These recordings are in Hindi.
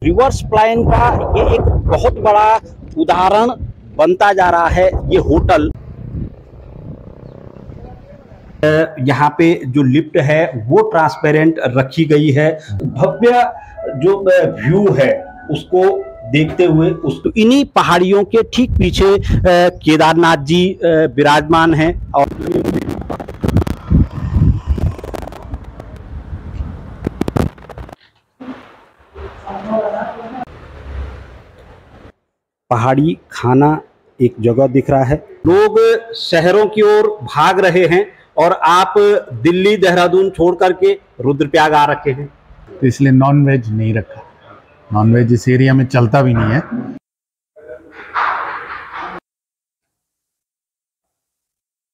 रिवर्स प्लान का ये एक बहुत बड़ा उदाहरण बनता जा रहा है। ये होटल यहाँ पे जो लिफ्ट है वो ट्रांसपेरेंट रखी गई है। भव्य जो व्यू है उसको देखते हुए उसको इन्हीं पहाड़ियों के ठीक पीछे केदारनाथ जी विराजमान हैं और पहाड़ी खाना एक जगह दिख रहा है। लोग शहरों की ओर भाग रहे हैं और आप दिल्ली देहरादून छोड़ करके रुद्रप्रयाग आ रखे हैं, तो इसलिए नॉन वेज नहीं रखा। नॉन वेज इस एरिया में चलता भी नहीं है।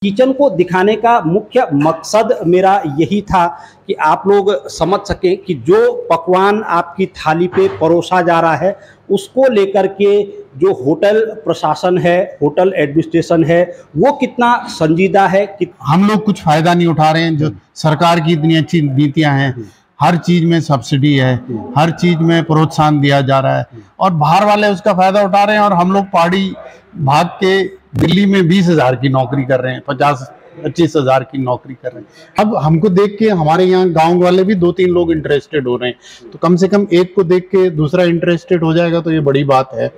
किचन को दिखाने का मुख्य मकसद मेरा यही था कि आप लोग समझ सकें कि जो पकवान आपकी थाली पे परोसा जा रहा है उसको लेकर के जो होटल प्रशासन है, होटल एडमिनिस्ट्रेशन है, वो कितना संजीदा है। कि हम लोग कुछ फायदा नहीं उठा रहे हैं। जो सरकार की इतनी अच्छी नीतियां हैं, हर चीज में सब्सिडी है, हर चीज में प्रोत्साहन दिया जा रहा है और बाहर वाले उसका फायदा उठा रहे हैं और हम लोग पहाड़ी भाग के दिल्ली में 20,000 की नौकरी कर रहे हैं, 50-25,000 की नौकरी कर रहे हैं। अब हमको देख के हमारे यहाँ गांव वाले भी 2-3 लोग इंटरेस्टेड हो रहे हैं, तो कम से कम एक को देख के दूसरा इंटरेस्टेड हो जाएगा तो ये बड़ी बात है।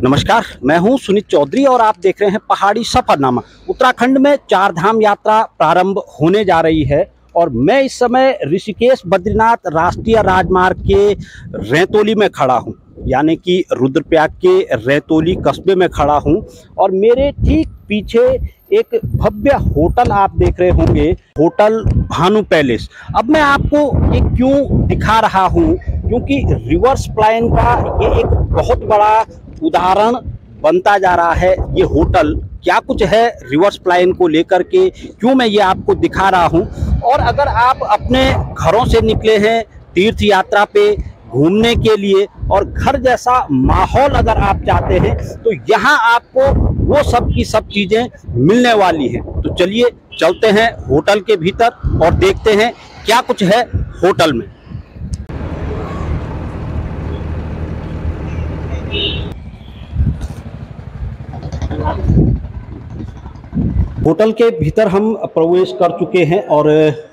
नमस्कार, मैं हूं सुनीत चौधरी और आप देख रहे हैं पहाड़ी सफरनामा। उत्तराखंड में 4 धाम यात्रा प्रारंभ होने जा रही है और मैं इस समय ऋषिकेश बद्रीनाथ राष्ट्रीय राजमार्ग के रैतोली में खड़ा हूं, यानी कि रुद्रप्रयाग के रैतोली कस्बे में खड़ा हूं और मेरे ठीक पीछे एक भव्य होटल आप देख रहे होंगे, होटल भानु पैलेस। अब मैं आपको ये क्यों दिखा रहा हूं, क्योंकि रिवर्स प्लान का ये एक बहुत बड़ा उदाहरण बनता जा रहा है। ये होटल क्या कुछ है रिवर्स प्लान को लेकर के, क्यों मैं ये आपको दिखा रहा हूं। और अगर आप अपने घरों से निकले हैं तीर्थ यात्रा पे घूमने के लिए और घर जैसा माहौल अगर आप चाहते हैं तो यहाँ आपको वो सब की सब चीजें मिलने वाली हैं। तो चलिए चलते हैं होटल के भीतर और देखते हैं क्या कुछ है होटल में। होटल के भीतर हम प्रवेश कर चुके हैं और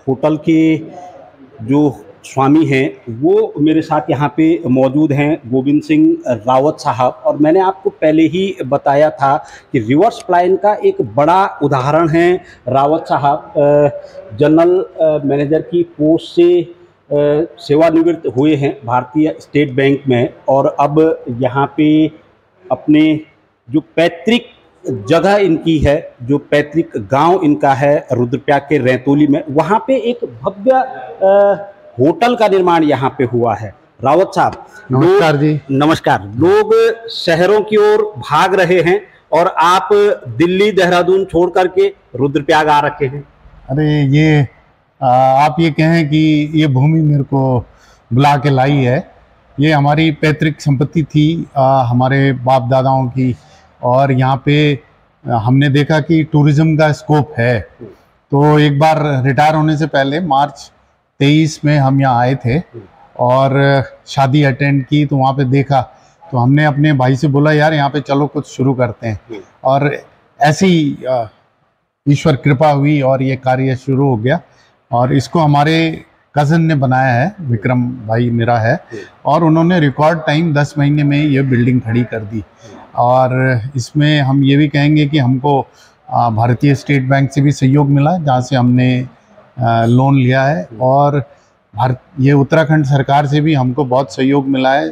होटल के जो स्वामी हैं वो मेरे साथ यहाँ पे मौजूद हैं, गोविंद सिंह रावत साहब। और मैंने आपको पहले ही बताया था कि रिवर्स प्लान का एक बड़ा उदाहरण है। रावत साहब जनरल मैनेजर की पोस्ट से सेवानिवृत्त हुए हैं भारतीय स्टेट बैंक में और अब यहाँ पे अपने जो पैतृक जगह इनकी है, जो पैतृक गांव इनका है रुद्रप्रयाग के रैतोली में, वहाँ पे एक भव्य होटल का निर्माण यहाँ पे हुआ है। रावत साहब नमस्कार जी। नमस्कार। लोग शहरों की ओर भाग रहे हैं और आप दिल्ली देहरादून छोड़ करके रुद्रप्रयाग आ रखे हैं। अरे ये आप ये कहें कि ये भूमि मेरे को बुला के लाई है। ये हमारी पैतृक संपत्ति थी, हमारे बाप दादाओं की, और यहाँ पे हमने देखा कि टूरिज्म का स्कोप है। तो एक बार रिटायर होने से पहले मार्च 23 में हम यहाँ आए थे और शादी अटेंड की, तो वहाँ पे देखा तो हमने अपने भाई से बोला यार यहाँ पे चलो कुछ शुरू करते हैं। और ऐसी ईश्वर कृपा हुई और ये कार्य शुरू हो गया और इसको हमारे कज़न ने बनाया है, विक्रम भाई मेरा है, और उन्होंने रिकॉर्ड टाइम 10 महीने में ये बिल्डिंग खड़ी कर दी। और इसमें हम ये भी कहेंगे कि हमको भारतीय स्टेट बैंक से भी सहयोग मिला, जहाँ से हमने लोन लिया है, और ये उत्तराखंड सरकार से भी हमको बहुत सहयोग मिला है।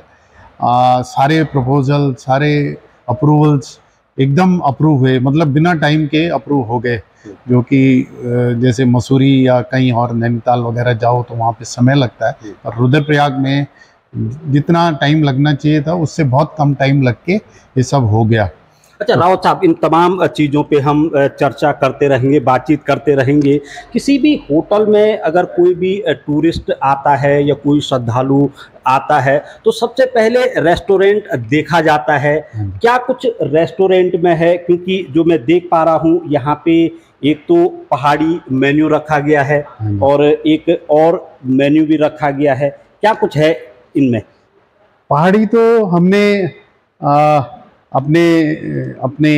सारे प्रपोजल, सारे अप्रूवल्स एकदम अप्रूव हुए, मतलब बिना टाइम के अप्रूव हो गए। जो कि जैसे मसूरी या कहीं और नैनीताल वगैरह जाओ तो वहाँ पे समय लगता है, और रुद्रप्रयाग में जितना टाइम लगना चाहिए था उससे बहुत कम टाइम लग के ये सब हो गया। अच्छा रावत साहब, इन तमाम चीज़ों पे हम चर्चा करते रहेंगे, बातचीत करते रहेंगे। किसी भी होटल में अगर कोई भी टूरिस्ट आता है या कोई श्रद्धालु आता है तो सबसे पहले रेस्टोरेंट देखा जाता है। क्या कुछ रेस्टोरेंट में है? क्योंकि जो मैं देख पा रहा हूँ यहाँ पे एक तो पहाड़ी मेन्यू रखा गया है और एक और मेन्यू भी रखा गया है, क्या कुछ है इनमें? पहाड़ी तो हमने अपने अपने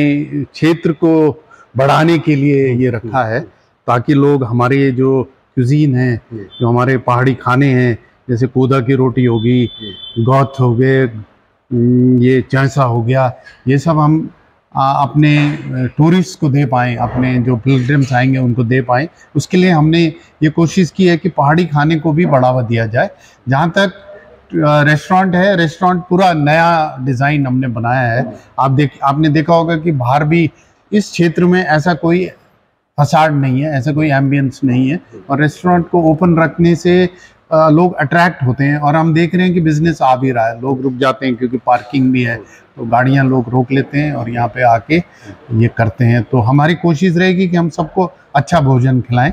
क्षेत्र को बढ़ाने के लिए ये रखा है, ताकि लोग हमारे जो क्यूजीन है, जो हमारे पहाड़ी खाने हैं, जैसे कोदा की रोटी होगी, गौथ हो गए, ये चैसा हो गया, ये सब हम अपने टूरिस्ट को दे पाएँ, अपने जो पिलग्रिम्स आएंगे उनको दे पाएँ। उसके लिए हमने ये कोशिश की है कि पहाड़ी खाने को भी बढ़ावा दिया जाए। जहाँ तक रेस्टोरेंट है, रेस्टोरेंट पूरा नया डिज़ाइन हमने बनाया है। आपने देखा होगा कि बाहर भी इस क्षेत्र में ऐसा कोई फसाड नहीं है, ऐसा कोई एम्बियंस नहीं है, और रेस्टोरेंट को ओपन रखने से लोग अट्रैक्ट होते हैं, और हम देख रहे हैं कि बिजनेस आ भी रहा है। लोग रुक जाते हैं क्योंकि पार्किंग भी है, तो गाड़ियां लोग रोक लेते हैं और यहाँ पे आके ये करते हैं। तो हमारी कोशिश रहेगी कि हम सबको अच्छा भोजन खिलाएं,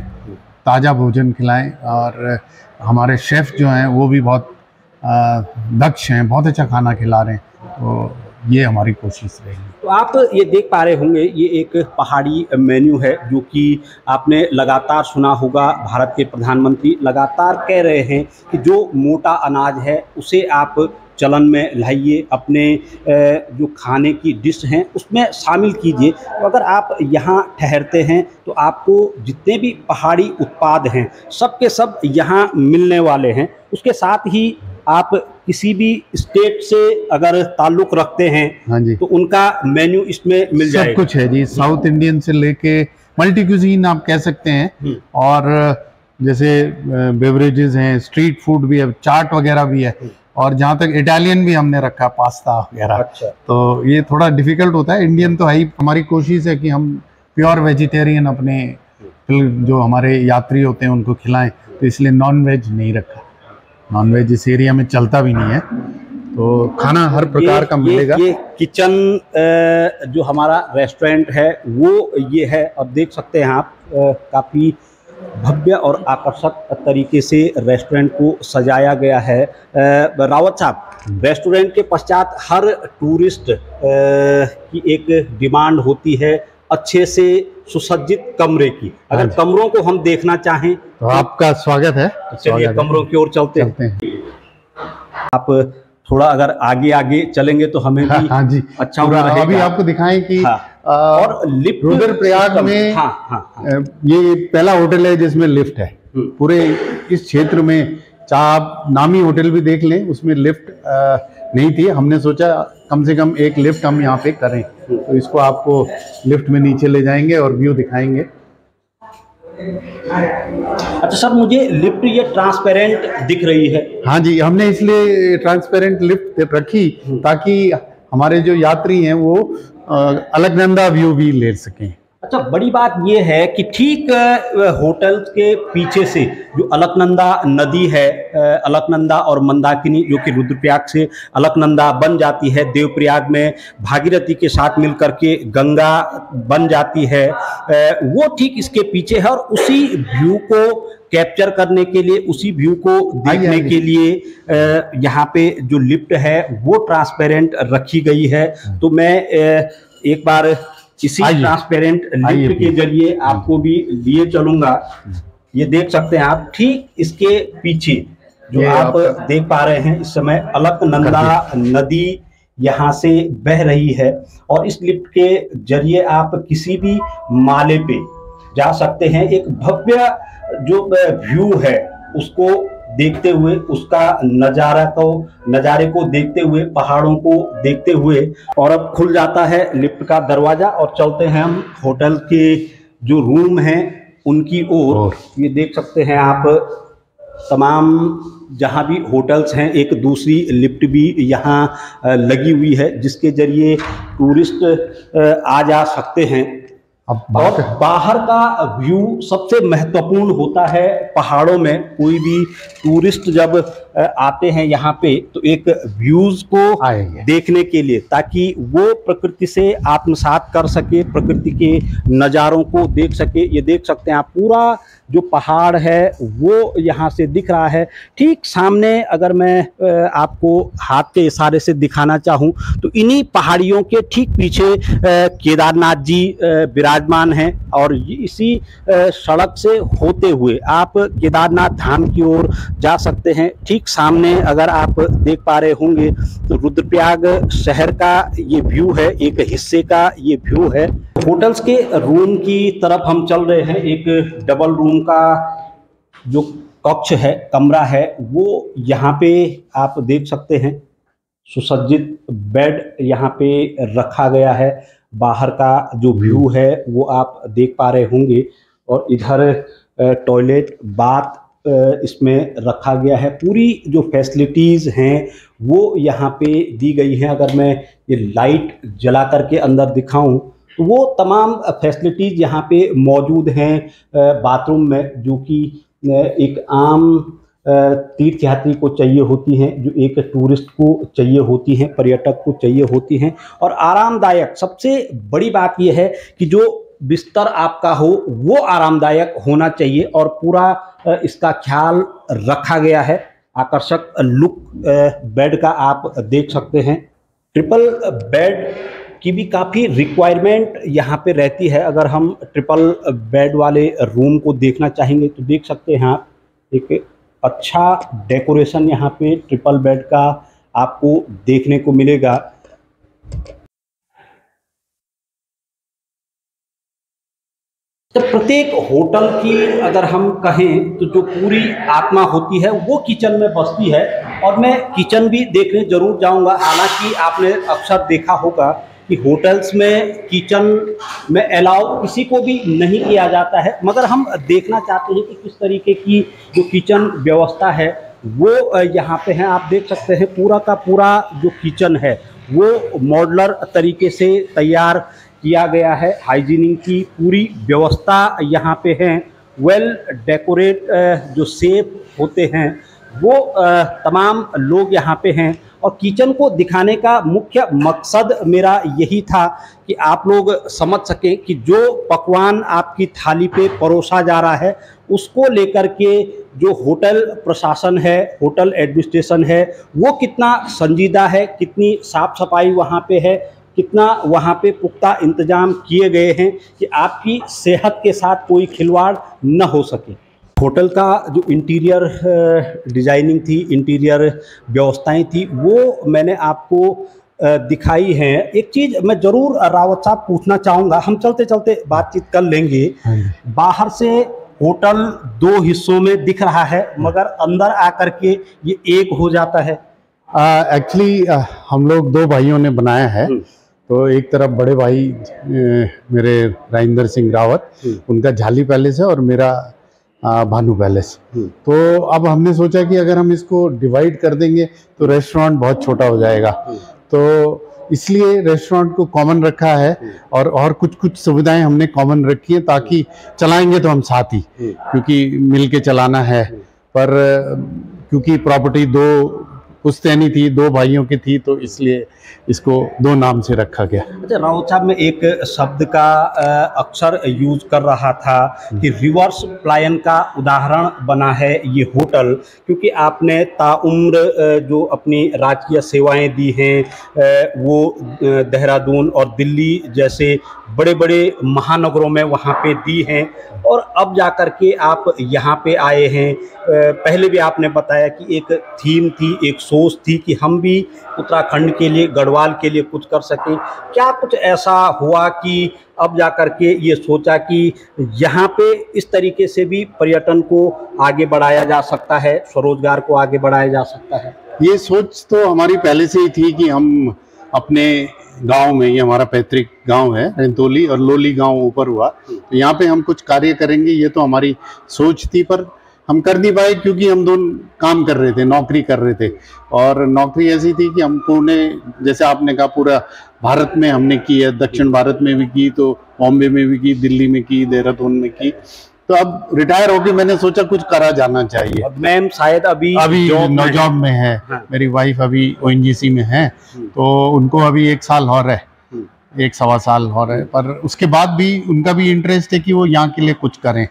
ताज़ा भोजन खिलाएं, और हमारे शेफ़ जो हैं वो भी बहुत दक्ष हैं, बहुत अच्छा खाना खिला रहे हैं। तो ये हमारी कोशिश रहेगी। तो आप ये देख पा रहे होंगे, ये एक पहाड़ी मेन्यू है जो कि आपने लगातार सुना होगा। भारत के प्रधानमंत्री लगातार कह रहे हैं कि जो मोटा अनाज है उसे आप चलन में लाइए, अपने जो खाने की डिश हैं उसमें शामिल कीजिए। तो अगर आप यहाँ ठहरते हैं तो आपको जितने भी पहाड़ी उत्पाद हैं सब के सब यहाँ मिलने वाले हैं। उसके साथ ही आप किसी भी स्टेट से अगर ताल्लुक़ रखते हैं, हाँ जी, तो उनका मेन्यू इसमें मिल जाएगा। सब कुछ है जी, साउथ इंडियन से लेके मल्टी क्यूजीन आप कह सकते हैं, और जैसे बेवरेजेस हैं, स्ट्रीट फूड भी है, चाट वगैरह भी है, और जहाँ तक इटालियन भी हमने रखा, पास्ता वगैरह। अच्छा। तो ये थोड़ा डिफिकल्ट होता है, इंडियन तो है ही। हमारी कोशिश है कि हम प्योर वेजिटेरियन अपने जो हमारे यात्री होते हैं उनको खिलाएं, तो इसलिए नॉन वेज नहीं रखा। नॉन वेज इस एरिया में चलता भी नहीं है, तो खाना हर प्रकार का मिलेगा। ये किचन जो हमारा रेस्टोरेंट है वो ये है, और देख सकते हैं आप काफ़ी भव्य और आकर्षक तरीके से रेस्टोरेंट को सजाया गया है। रावत साहब, रेस्टोरेंट के पश्चात हर टूरिस्ट की एक डिमांड होती है अच्छे से सुसज्जित कमरे की। अगर कमरों को हम देखना चाहें तो आपका स्वागत है। चलिए कमरों की ओर चलते हैं। आप थोड़ा अगर आगे आगे चलेंगे तो हमें भी हाँ जी अच्छा होगा। अभी आपको दिखाएं कि और लिफ्ट रुद्रप्रयाग में ये पहला होटल है जिसमें लिफ्ट है। पूरे इस क्षेत्र में चाहे आप नामी होटल भी देख लें, उसमें लिफ्ट नहीं थी। हमने सोचा कम से कम एक लिफ्ट हम यहाँ पे करें, तो इसको आपको लिफ्ट में नीचे ले जाएंगे और व्यू दिखाएंगे। अच्छा सर, मुझे लिफ्ट ये ट्रांसपेरेंट दिख रही है। हाँ जी, हमने इसलिए ट्रांसपेरेंट लिफ्ट रखी ताकि हमारे जो यात्री हैं वो अलकनंदा व्यू भी ले सकें। अच्छा, बड़ी बात ये है कि ठीक होटल के पीछे से जो अलकनंदा नदी है, अलकनंदा और मंदाकिनी, जो कि रुद्रप्रयाग से अलकनंदा बन जाती है, देवप्रयाग में भागीरथी के साथ मिलकर के गंगा बन जाती है, वो ठीक इसके पीछे है। और उसी व्यू को कैप्चर करने के लिए, उसी व्यू को देखने के लिए यहाँ पे जो लिफ्ट है वो ट्रांसपेरेंट रखी गई है। तो मैं एक बार इसी ट्रांसपेरेंट लिफ्ट के जरिए आपको भी लिए चलूंगा। ये देख सकते हैं आप, ठीक इसके पीछे जो आप देख पा रहे हैं इस समय अलकनंदा नदी यहाँ से बह रही है, और इस लिफ्ट के जरिए आप किसी भी माले पे जा सकते हैं। एक भव्य जो व्यू है उसको देखते हुए, उसका नज़ारे को देखते हुए, पहाड़ों को देखते हुए। और अब खुल जाता है लिफ्ट का दरवाज़ा और चलते हैं हम होटल के जो रूम हैं उनकी ओर। ये देख सकते हैं आप, तमाम जहाँ भी होटल्स हैं एक दूसरी लिफ्ट भी यहाँ लगी हुई है जिसके जरिए टूरिस्ट आ जा सकते हैं। और बाहर का व्यू सबसे महत्वपूर्ण होता है पहाड़ों में। कोई भी टूरिस्ट जब आते हैं यहाँ पे तो एक व्यूज को देखने के लिए, ताकि वो प्रकृति से आत्मसात कर सके, प्रकृति के नज़ारों को देख सके। ये देख सकते हैं आप, पूरा जो पहाड़ है वो यहाँ से दिख रहा है। ठीक सामने अगर मैं आपको हाथ के इशारे से दिखाना चाहूँ तो इन्हीं पहाड़ियों के ठीक पीछे केदारनाथ जी विराजमान हैं और इसी सड़क से होते हुए आप केदारनाथ धाम की ओर जा सकते हैं। ठीक सामने अगर आप देख पा रहे होंगे तो रुद्रप्रयाग शहर का ये व्यू है, एक हिस्से का ये व्यू है। होटल्स के रूम की तरफ हम चल रहे हैं। एक डबल रूम का जो कक्ष है, कमरा है, वो यहाँ पे आप देख सकते हैं। सुसज्जित बेड यहाँ पे रखा गया है। बाहर का जो व्यू है वो आप देख पा रहे होंगे और इधर टॉयलेट बाथ इसमें रखा गया है। पूरी जो फैसिलिटीज़ हैं वो यहाँ पे दी गई हैं। अगर मैं ये लाइट जला करके अंदर दिखाऊं तो वो तमाम फैसिलिटीज़ यहाँ पे मौजूद हैं बाथरूम में, जो कि एक आम तीर्थयात्री को चाहिए होती हैं, जो एक टूरिस्ट को चाहिए होती हैं, पर्यटक को चाहिए होती हैं। और आरामदायक, सबसे बड़ी बात यह है कि जो बिस्तर आपका हो वो आरामदायक होना चाहिए और पूरा इसका ख्याल रखा गया है। आकर्षक लुक बेड का आप देख सकते हैं। ट्रिपल बेड की भी काफ़ी रिक्वायरमेंट यहाँ पे रहती है। अगर हम ट्रिपल बेड वाले रूम को देखना चाहेंगे तो देख सकते हैं आप, एक अच्छा डेकोरेशन यहाँ पे ट्रिपल बेड का आपको देखने को मिलेगा। तो प्रत्येक होटल की अगर हम कहें तो जो पूरी आत्मा होती है वो किचन में बसती है और मैं किचन भी देखने जरूर जाऊंगा। हालांकि आपने अक्सर देखा होगा कि होटल्स में किचन में अलाउ किसी को भी नहीं किया जाता है, मगर हम देखना चाहते हैं कि किस तरीके की जो किचन व्यवस्था है वो यहाँ पे है। आप देख सकते हैं पूरा का पूरा जो किचन है वो मॉड्यूलर तरीके से तैयार किया गया है। हाइजीनिंग की पूरी व्यवस्था यहाँ पे है। वेल डेकोरेट जो शेफ होते हैं वो तमाम लोग यहाँ पे हैं। और किचन को दिखाने का मुख्य मकसद मेरा यही था कि आप लोग समझ सकें कि जो पकवान आपकी थाली पे परोसा जा रहा है उसको लेकर के जो होटल प्रशासन है, होटल एडमिनिस्ट्रेशन है, वो कितना संजीदा है, कितनी साफ सफाई वहाँ पे है, कितना वहाँ पे पुख्ता इंतजाम किए गए हैं कि आपकी सेहत के साथ कोई खिलवाड़ न हो सके। होटल का जो इंटीरियर डिज़ाइनिंग थी, इंटीरियर व्यवस्थाएं थी, वो मैंने आपको दिखाई हैं। एक चीज़ मैं ज़रूर रावत साहब पूछना चाहूँगा, हम चलते चलते बातचीत कर लेंगे। बाहर से होटल दो हिस्सों में दिख रहा है मगर अंदर आकर के ये एक हो जाता है। एक्चुअली हम लोग दो भाइयों ने बनाया है। तो एक तरफ बड़े भाई मेरे राजेंद्र सिंह रावत, उनका झाली पैलेस है और मेरा भानु पैलेस। तो अब हमने सोचा कि अगर हम इसको डिवाइड कर देंगे तो रेस्टोरेंट बहुत छोटा हो जाएगा, तो इसलिए रेस्टोरेंट को कॉमन रखा है और कुछ सुविधाएं हमने कॉमन रखी है ताकि चलाएंगे तो हम साथ ही, क्योंकि मिलके चलाना है। पर क्योंकि प्रॉपर्टी दो पुश्तैनी थी, दो भाइयों की थी, तो इसलिए इसको दो नाम से रखा गया। अच्छा राउत साहब, मैं एक शब्द का अक्सर यूज कर रहा था कि रिवर्स पलायन का उदाहरण बना है ये होटल, क्योंकि आपने ताउम्र जो अपनी राजकीय सेवाएं दी हैं वो देहरादून और दिल्ली जैसे बड़े बड़े महानगरों में वहाँ पे दी हैं, और अब जाकर के आप यहाँ पे आए हैं। पहले भी आपने बताया कि एक थीम थी, एक सोच थी कि हम भी उत्तराखंड के लिए, गढ़वाल के लिए कुछ कर सकें। क्या कुछ ऐसा हुआ कि अब जाकर के ये सोचा कि यहाँ पे इस तरीके से भी पर्यटन को आगे बढ़ाया जा सकता है, स्वरोजगार को आगे बढ़ाया जा सकता है? ये सोच तो हमारी पहले से ही थी कि हम अपने गांव में, ये हमारा पैतृक गांव है रंतोली और लोली गांव ऊपर हुआ, तो यहाँ पे हम कुछ कार्य करेंगे, ये तो हमारी सोच थी। पर हम कर नहीं पाए क्योंकि हम दोनों काम कर रहे थे, नौकरी कर रहे थे, और नौकरी ऐसी थी कि हमको ने, जैसे आपने कहा, पूरा भारत में हमने की है, दक्षिण भारत में भी की, तो बॉम्बे में भी की, दिल्ली में की, देहरादून में की। तो अब रिटायर होके मैंने सोचा कुछ करा जाना चाहिए। मैम शायद अभी जॉब में है। हाँ। मेरी वाइफ अभी ONGC में है, तो उनको अभी 1 साल और है, 1 सवा साल और है, पर उसके बाद भी उनका भी इंटरेस्ट है कि वो यहाँ के लिए कुछ करें।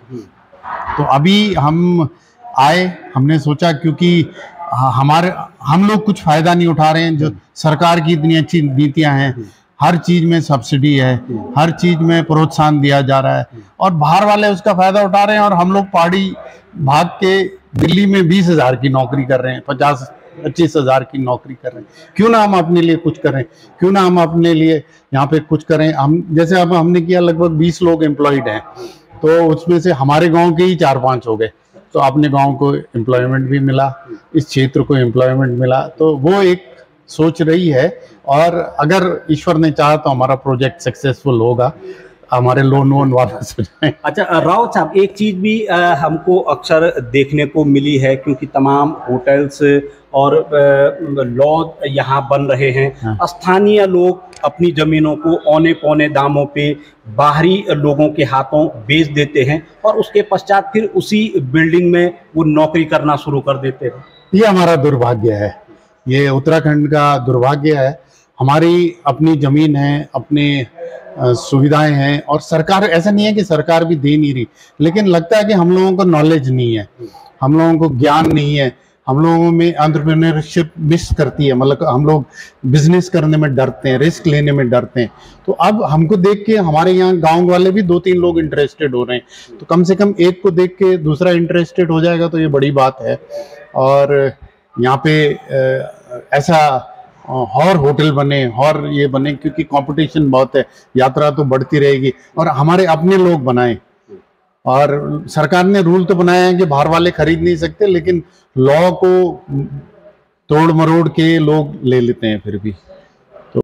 तो अभी हम आए, हमने सोचा क्योंकि हम लोग कुछ फायदा नहीं उठा रहे हैं। जो सरकार की इतनी अच्छी नीतियां हैं, हर चीज में सब्सिडी है, हर चीज में प्रोत्साहन दिया जा रहा है और बाहर वाले उसका फायदा उठा रहे हैं और हम लोग पहाड़ी भाग के दिल्ली में 20,000 की नौकरी कर रहे हैं, 50-25,000 की नौकरी कर रहे हैं। क्यों ना हम अपने लिए कुछ करें, क्यों ना हम अपने लिए यहाँ पे कुछ करें। हम जैसे अब हमने किया, लगभग 20 लोग एम्प्लॉयड हैं, तो उसमें से हमारे गांव के ही 4-5 हो गए, तो अपने गांव को एम्प्लॉयमेंट भी मिला, इस क्षेत्र को एम्प्लॉयमेंट मिला। तो वो एक सोच रही है और अगर ईश्वर ने चाहा तो हमारा प्रोजेक्ट सक्सेसफुल होगा, हमारे लोन वोन वापस हो जाए। अच्छा रावत साहब, एक चीज़ भी हमको अक्सर देखने को मिली है, क्योंकि तमाम होटल्स और लॉज यहाँ बन रहे हैं। हाँ। स्थानीय लोग अपनी ज़मीनों को औने पौने दामों पे बाहरी लोगों के हाथों बेच देते हैं और उसके पश्चात फिर उसी बिल्डिंग में वो नौकरी करना शुरू कर देते हैं। ये हमारा दुर्भाग्य है, ये उत्तराखंड का दुर्भाग्य है। हमारी अपनी ज़मीन है, अपनी सुविधाएं हैं और सरकार, ऐसा नहीं है कि सरकार भी दे नहीं रही, लेकिन लगता है कि हम लोगों को नॉलेज नहीं है, हम लोगों को ज्ञान नहीं है, हम लोगों में एंटरप्रेन्योरशिप मिस करती है। मतलब हम लोग बिजनेस करने में डरते हैं, रिस्क लेने में डरते हैं। तो अब हमको देख के हमारे यहाँ गांव वाले भी 2-3 लोग इंटरेस्टेड हो रहे हैं, तो कम से कम एक को देख के दूसरा इंटरेस्टेड हो जाएगा, तो ये बड़ी बात है। और यहाँ पे ऐसा और होटल बने और ये बने, क्योंकि कंपटीशन बहुत है, यात्रा तो बढ़ती रहेगी और हमारे अपने लोग बनाएं। और सरकार ने रूल तो बनाया है कि बाहर वाले खरीद नहीं सकते, लेकिन लॉ को तोड़ मरोड़ के लोग ले लेते हैं फिर भी। तो